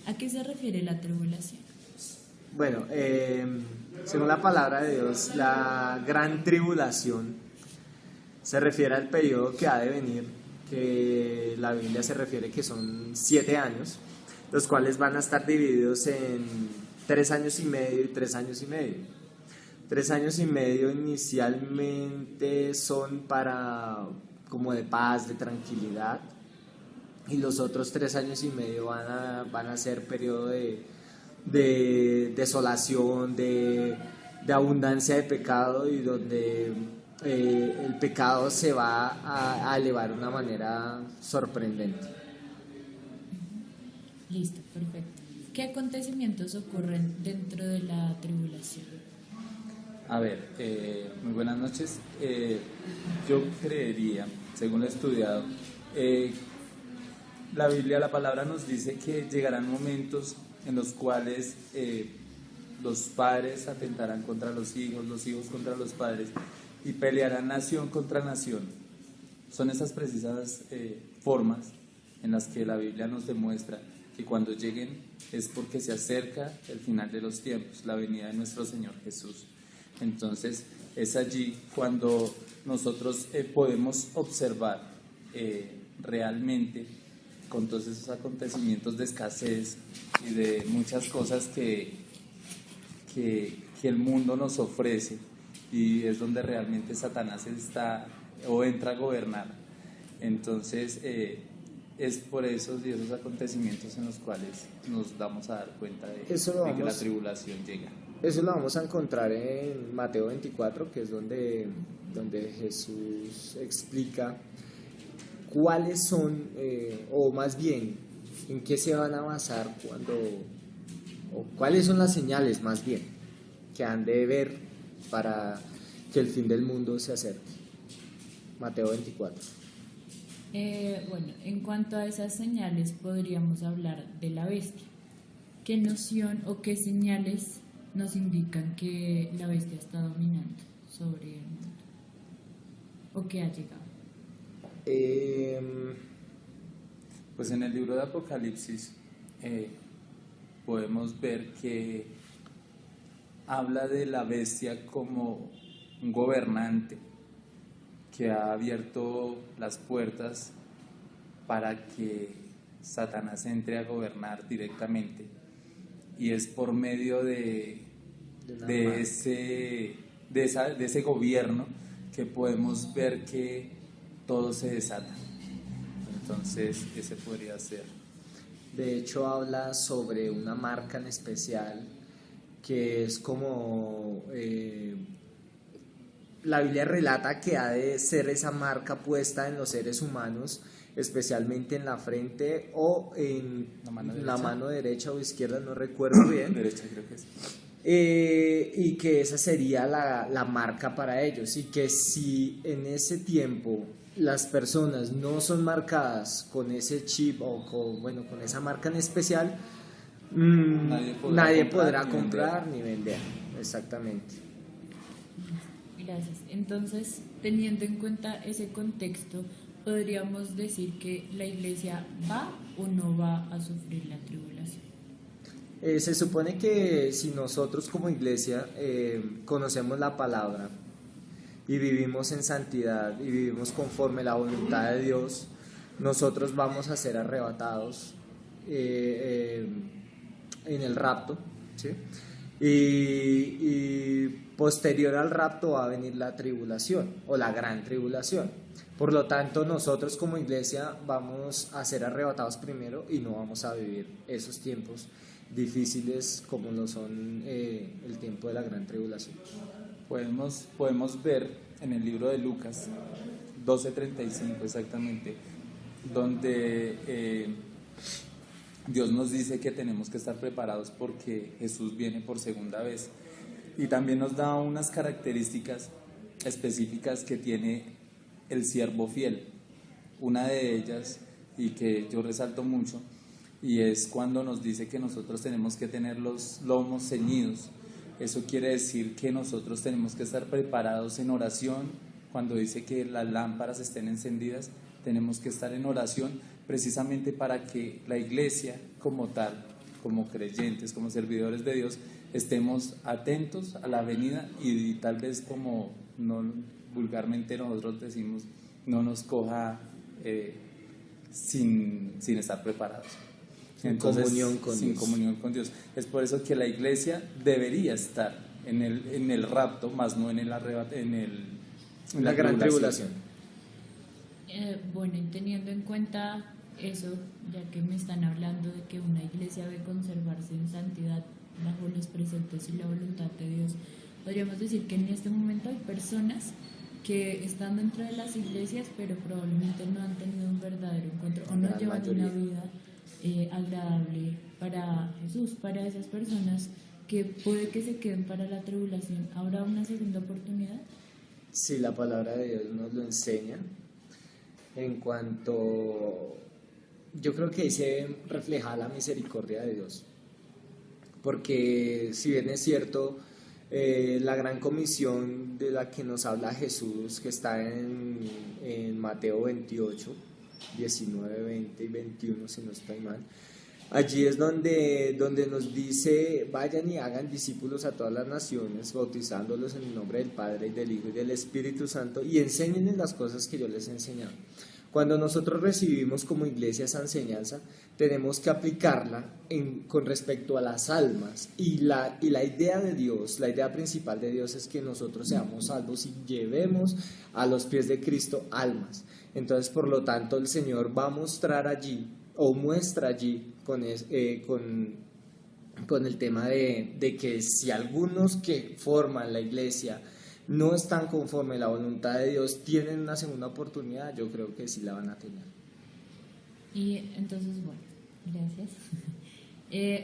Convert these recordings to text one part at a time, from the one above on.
¿A qué se refiere la tribulación? Bueno, según la palabra de Dios, la gran tribulación se refiere al periodo que ha de venir, que la Biblia se refiere que son 7 años, los cuales van a estar divididos en 3 años y medio y 3 años y medio. 3 años y medio inicialmente son para como de paz, de tranquilidad, y los otros 3 años y medio van a ser periodo de desolación, de abundancia de pecado, y donde el pecado se va a elevar de una manera sorprendente. Listo, perfecto. ¿Qué acontecimientos ocurren dentro de la tribulación? A ver, muy buenas noches. Yo creería, según lo he estudiado, la Biblia, la palabra nos dice que llegarán momentos en los cuales los padres atentarán contra los hijos contra los padres, y pelearán nación contra nación. Son esas precisas formas en las que la Biblia nos demuestra que cuando lleguen es porque se acerca el final de los tiempos, la venida de nuestro Señor Jesús. Entonces es allí cuando nosotros podemos observar realmente, con todos esos acontecimientos de escasez y de muchas cosas que el mundo nos ofrece, y es donde realmente Satanás está o entra a gobernar. Entonces es por esos y esos acontecimientos en los cuales nos damos a dar cuenta de que la tribulación llega. Eso lo vamos a encontrar en Mateo 24, que es donde Jesús explica cuáles son, o más bien, en qué se van a basar o cuáles son las señales más bien que han de ver para que el fin del mundo se acerque. Mateo 24. Bueno, en cuanto a esas señales podríamos hablar de la bestia. ¿Qué noción o qué señales nos indican que la bestia está dominando sobre el mundo o que ha llegado? Pues en el libro de Apocalipsis podemos ver que habla de la bestia como un gobernante que ha abierto las puertas para que Satanás entre a gobernar directamente, y es por medio de ese gobierno que podemos ver que todo se desata. Entonces ese podría ser. De hecho habla sobre una marca en especial que es como la Biblia relata que ha de ser esa marca puesta en los seres humanos, especialmente en la frente o en la mano derecha o izquierda, no recuerdo bien. Derecha, creo que sí. Y que esa sería la marca para ellos, y que si en ese tiempo las personas no son marcadas con ese chip o con esa marca en especial, nadie podrá comprar ni vender. Exactamente. Gracias. Entonces, teniendo en cuenta ese contexto, podríamos decir que la iglesia va o no va a sufrir la tribulación. Se supone que si nosotros como iglesia conocemos la palabra y vivimos en santidad y vivimos conforme a la voluntad de Dios, nosotros vamos a ser arrebatados en el rapto, ¿sí? Y posterior al rapto va a venir la tribulación o la gran tribulación. Por lo tanto, nosotros como iglesia vamos a ser arrebatados primero y no vamos a vivir esos tiempos difíciles como lo son el tiempo de la gran tribulación. Podemos ver en el libro de Lucas 12:35 exactamente, donde Dios nos dice que tenemos que estar preparados porque Jesús viene por segunda vez, y también nos da unas características específicas que tiene el siervo fiel. Una de ellas, y que yo resalto mucho, y es cuando nos dice que nosotros tenemos que tener los lomos ceñidos. Eso quiere decir que nosotros tenemos que estar preparados en oración. Cuando dice que las lámparas estén encendidas, tenemos que estar en oración precisamente para que la iglesia como tal, como creyentes, como servidores de Dios, estemos atentos a la venida y tal vez, como no vulgarmente nosotros decimos, no nos coja sin estar preparados. Entonces, sin comunión con Dios. Es por eso que la iglesia debería estar en el rapto, más no en la gran tribulación. Bueno, y teniendo en cuenta eso, ya que me están hablando de que una iglesia debe conservarse en santidad bajo los preceptos y la voluntad de Dios, podríamos decir que en este momento hay personas que están dentro de las iglesias, pero probablemente no han tenido un verdadero encuentro o no llevan una vida agradable para Jesús. Para esas personas que puede que se queden para la tribulación, ¿habrá una segunda oportunidad? Sí, la palabra de Dios nos lo enseña. En cuanto, yo creo que ahí se refleja la misericordia de Dios, porque si bien es cierto, la gran comisión de la que nos habla Jesús, que está en Mateo 28, 19, 20 y 21, si no estoy mal, allí es donde nos dice: vayan y hagan discípulos a todas las naciones, bautizándolos en el nombre del Padre y del Hijo y del Espíritu Santo, y enséñenles las cosas que yo les he enseñado. Cuando nosotros recibimos como iglesia esa enseñanza, tenemos que aplicarla con respecto a las almas, y la idea de Dios, la idea principal de Dios es que nosotros seamos salvos y llevemos a los pies de Cristo almas. Entonces, por lo tanto, el Señor va a mostrar allí, o muestra allí, con el tema de que si algunos que forman la iglesia no están conforme a la voluntad de Dios, tienen una segunda oportunidad, yo creo que sí la van a tener. Y entonces, bueno, gracias.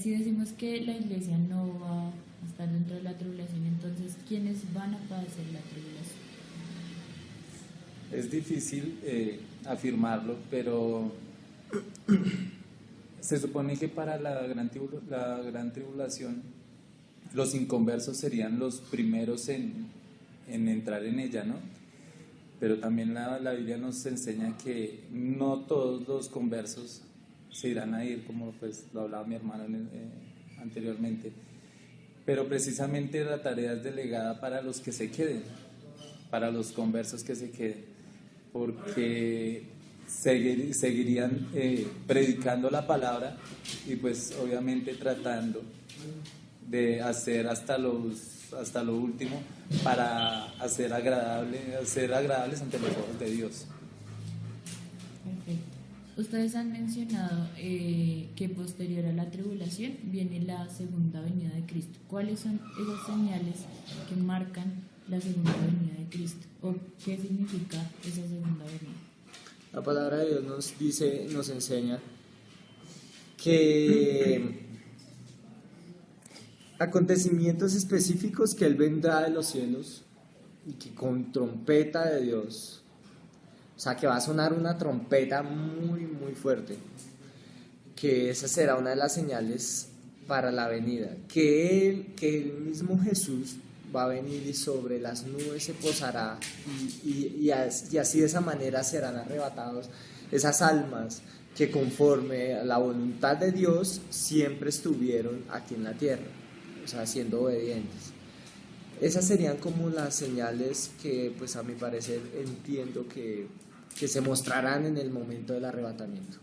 Si decimos que la iglesia no va a estar dentro de la tribulación, entonces, ¿quiénes van a padecer la tribulación? Es difícil afirmarlo, pero se supone que para la gran tribulación los inconversos serían los primeros en entrar en ella, ¿no? Pero también la Biblia nos enseña que no todos los conversos se irán a ir, como pues lo hablaba mi hermano anteriormente, pero precisamente la tarea es delegada para los que se queden, para los conversos que se queden, porque seguirían predicando la palabra y pues obviamente tratando de hacer hasta lo último para hacer agradables ante los ojos de Dios. Perfecto. Ustedes han mencionado que posterior a la tribulación viene la segunda venida de Cristo. ¿Cuáles son esas señales que marcan la segunda venida de Cristo? ¿O qué significa esa segunda venida? La palabra de Dios nos enseña que acontecimientos específicos, que Él vendrá de los cielos y que con trompeta de Dios, o sea, que va a sonar una trompeta muy, muy fuerte, que esa será una de las señales para la venida, que el mismo Jesús va a venir y sobre las nubes se posará y así de esa manera serán arrebatados esas almas que conforme a la voluntad de Dios siempre estuvieron aquí en la tierra, o sea, siendo obedientes. Esas serían como las señales que, pues a mi parecer, entiendo que se mostrarán en el momento del arrebatamiento.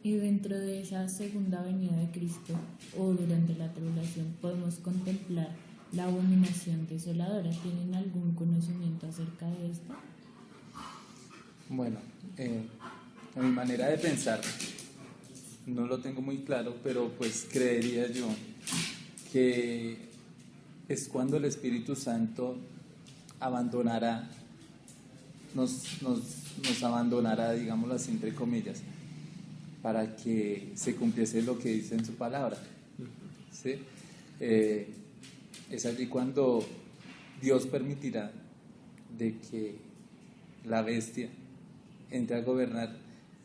Y dentro de esa segunda venida de Cristo o durante la tribulación podemos contemplar la abominación desoladora. ¿Tienen algún conocimiento acerca de esto? Bueno, a mi manera de pensar no lo tengo muy claro, pero pues creería yo que es cuando el Espíritu Santo abandonará, nos abandonará, digámoslo así, entre comillas, para que se cumpliese lo que dice en su palabra, ¿sí? Es allí cuando Dios permitirá de que la bestia entre a gobernar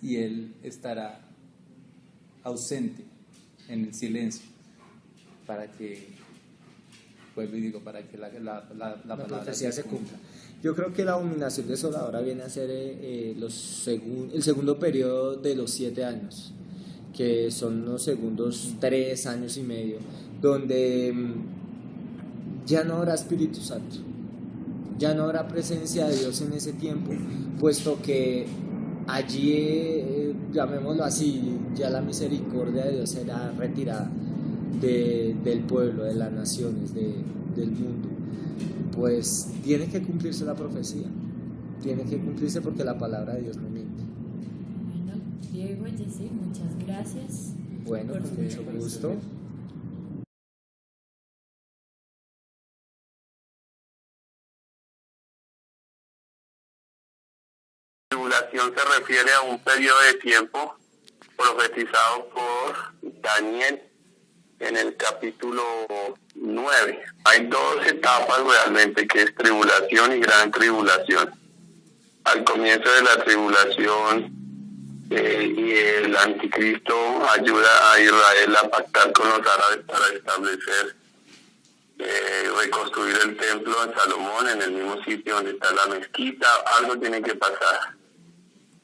y Él estará ausente en el silencio para que, vuelvo y digo, para que la profecía se cumpla. Yo creo que la abominación desoladora viene a ser el segundo periodo de los 7 años, que son unos segundos 3 años y medio, donde ya no habrá Espíritu Santo, ya no habrá presencia de Dios en ese tiempo, puesto que allí, llamémoslo así, ya la misericordia de Dios será retirada del pueblo, de las naciones, del mundo. Pues tiene que cumplirse la profecía, tiene que cumplirse porque la palabra de Dios no miente. Bueno, Diego, Jessy, muchas gracias. Bueno, por con su mucho tiempo. gusto. Tribulación se refiere a un periodo de tiempo profetizado por Daniel en el capítulo 9. Hay dos etapas realmente, que es tribulación y gran tribulación. Al comienzo de la tribulación, y el anticristo ayuda a Israel a pactar con los árabes para establecer, reconstruir el templo en Salomón, en el mismo sitio donde está la mezquita. Algo tiene que pasar.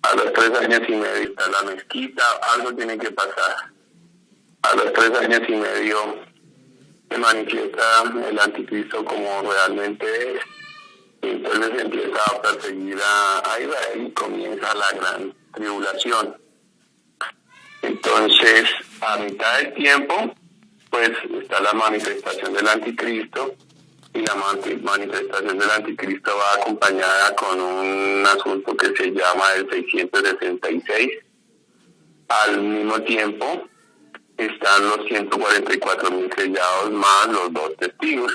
A los 3 años y medio está la mezquita, algo tiene que pasar. A los 3 años y medio se manifiesta el anticristo como realmente es. Y entonces empieza a perseguir a Israel y comienza la gran tribulación. Entonces, a mitad del tiempo, pues está la manifestación del anticristo, y la manifestación del anticristo va acompañada con un asunto que se llama el 666. Al mismo tiempo están los 144.000 sellados más los 2 testigos.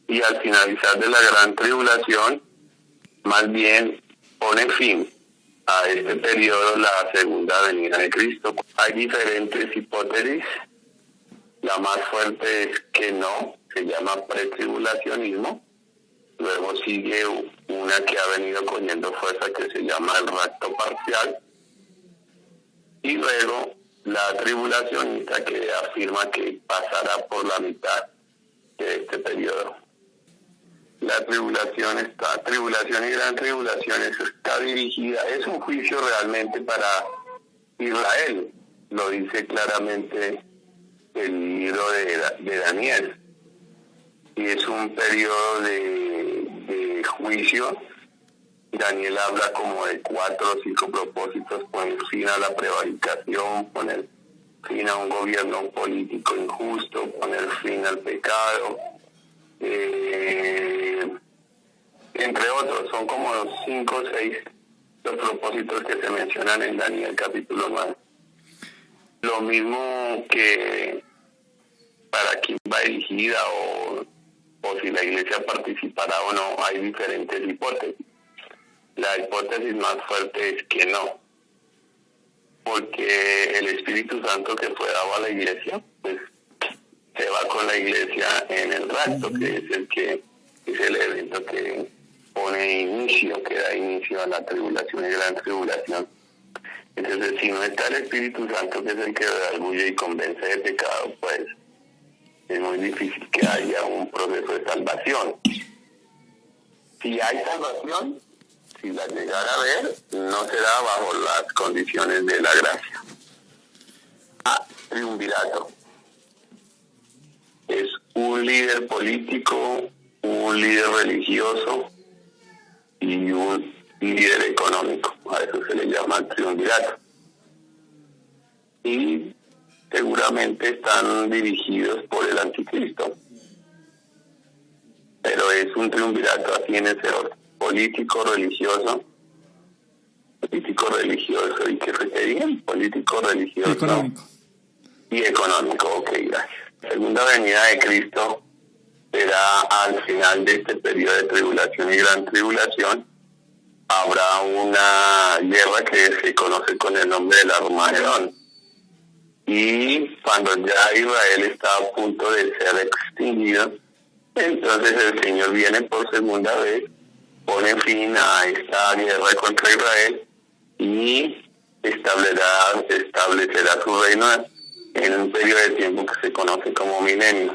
Y al finalizar de la gran tribulación, más bien pone fin a este periodo la segunda venida de Cristo. Hay diferentes hipótesis. La más fuerte es que no, se llama pretribulacionismo. Luego sigue una que ha venido cogiendo fuerza, que se llama el rapto parcial. Y luego la tribulacionista, que afirma que pasará por la mitad de este periodo. La tribulación y gran tribulación, eso está dirigida, es un juicio realmente para Israel. Lo dice claramente el libro de Daniel. Y es un periodo de juicio. Daniel habla como de 4 o 5 propósitos: poner fin a la prevaricación, poner fin a un gobierno político injusto, poner fin al pecado, entre otros. Son como 5 o 6 los propósitos que se mencionan en Daniel capítulo 9. Lo mismo que para quién va dirigida o si la iglesia participará o no, hay diferentes hipótesis. La hipótesis más fuerte es que no, porque el Espíritu Santo que fue dado a la iglesia, pues se va con la iglesia en el rapto, que es el evento que pone inicio, que da inicio a la tribulación y gran tribulación. Entonces, si no está el Espíritu Santo, que es el que redarguye y convence de pecado, pues es muy difícil que haya un proceso de salvación. Si hay salvación, si la llegara a ver, no será bajo las condiciones de la gracia. Triunvirato. Es un líder político, un líder religioso y un líder económico. A eso se le llama triunvirato. Y seguramente están dirigidos por el anticristo. Pero es un triunvirato así en ese orden: político, religioso, ¿y qué requerían? Político, religioso Económico. y económico. Ok, gracias. La segunda venida de Cristo será al final de este periodo de tribulación y gran tribulación. Habrá una guerra que se conoce con el nombre del Armagedón. Y cuando ya Israel está a punto de ser extinguido, entonces el Señor viene por segunda vez, pone fin a esta guerra contra Israel y establecerá su reino en un periodo de tiempo que se conoce como milenio.